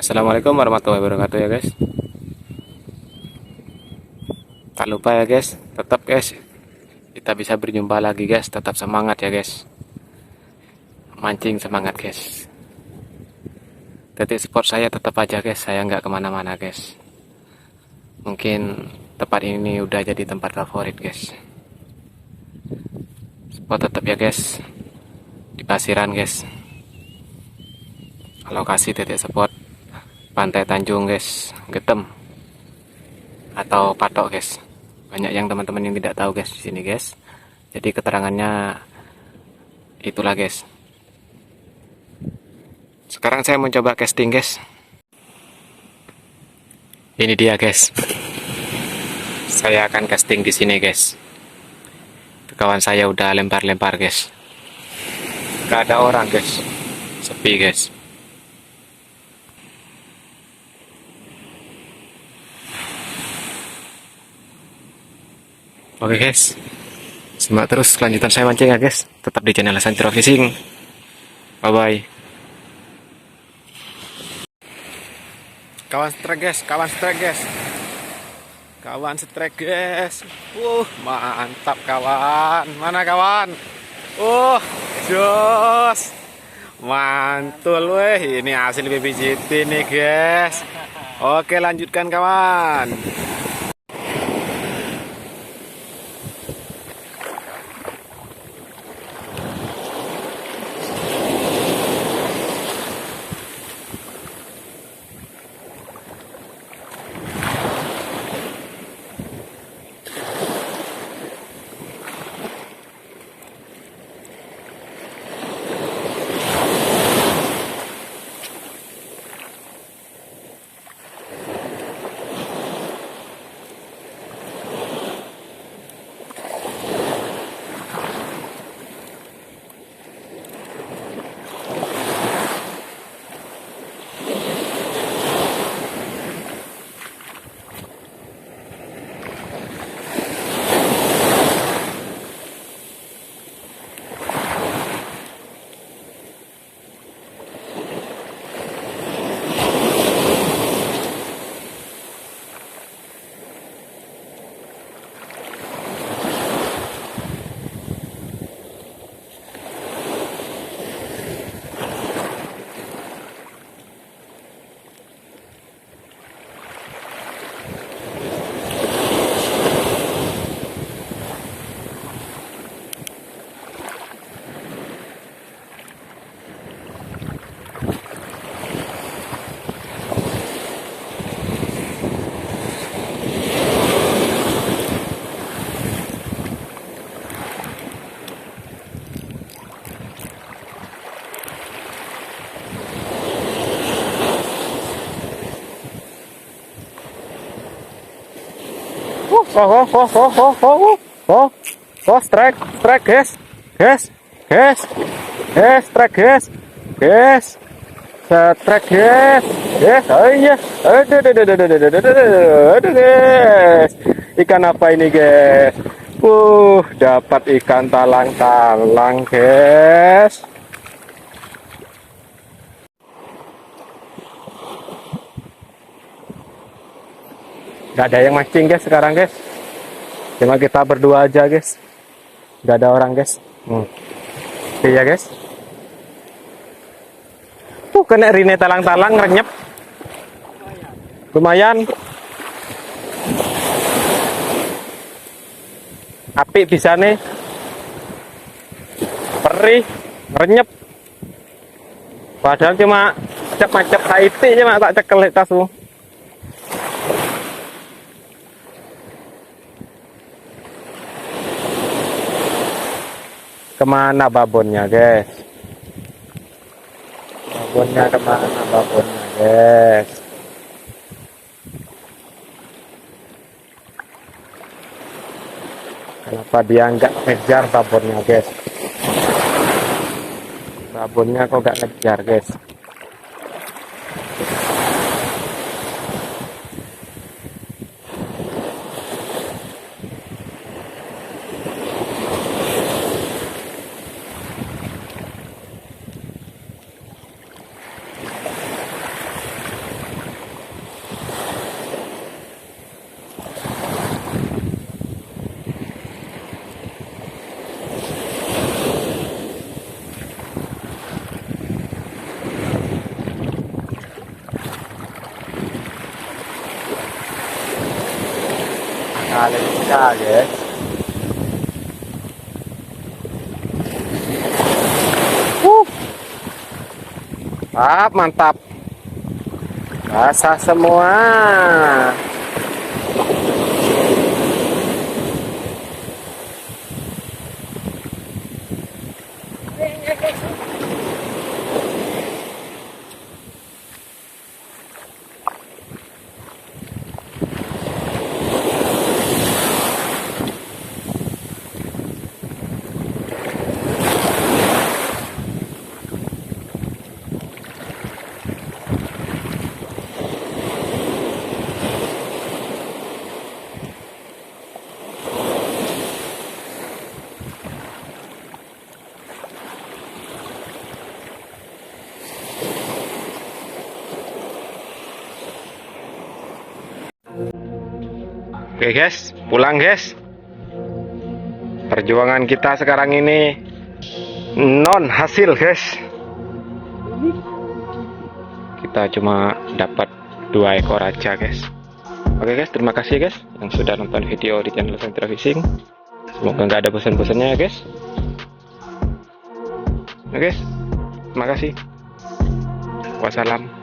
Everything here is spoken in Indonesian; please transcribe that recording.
Assalamualaikum warahmatullahi wabarakatuh ya guys. Tak lupa ya guys, tetap guys kita bisa berjumpa lagi guys. Tetap semangat ya guys, mancing semangat guys. Titik spot saya tetap aja guys, saya nggak kemana-mana guys. Mungkin tempat ini udah jadi tempat favorit guys. Spot tetap ya guys, di Pasiran guys. Lokasi titik spot Pantai Tanjung guys, Getem atau Patok guys. Banyak yang teman-teman yang tidak tahu guys di sini guys. Jadi keterangannya itulah guys. Sekarang saya mencoba casting guys. Ini dia guys. Saya akan casting di sini guys. Kawan saya udah lempar-lempar guys. Gak ada orang guys. Sepi guys. Oke guys, simak terus kelanjutan saya mancing ya guys. Tetap di channel Santero Fishing. Bye bye. Kawan strike guys, kawan strike guys. Kawan strike guys. Mantap kawan. Mana kawan? Jos. Mantul weh, ini hasil BBJT nih guys. Oke, lanjutkan kawan. Strike guys, strike guys, strike guys, ayo, aduh guys, ikan apa ini guys? Dapat ikan talang-talang guys. Gak ada yang mancing guys sekarang guys. Cuma kita berdua aja guys. Gak ada orang guys. Iya guys. Kena rine talang-talang renyep. Lumayan. Api bisa nih. Perih, renyep. Padahal cuma macet HIT cuma tak cekel tasmu. Kemana babonnya guys? Babonnya kemana babonnya guys? Kenapa dia nggak ngejar babonnya guys? Babonnya kok nggak ngejar guys? koraca guys. Mantap, basah semua. Oke guys, pulang guys. Perjuangan kita sekarang ini non hasil guys. Kita cuma dapat 2 ekor aja guys. Oke guys, terima kasih guys yang sudah nonton video di channel Sentra Fishing. Semoga nggak ada bosan-bosannya ya guys. Oke guys, terima kasih. Wassalam.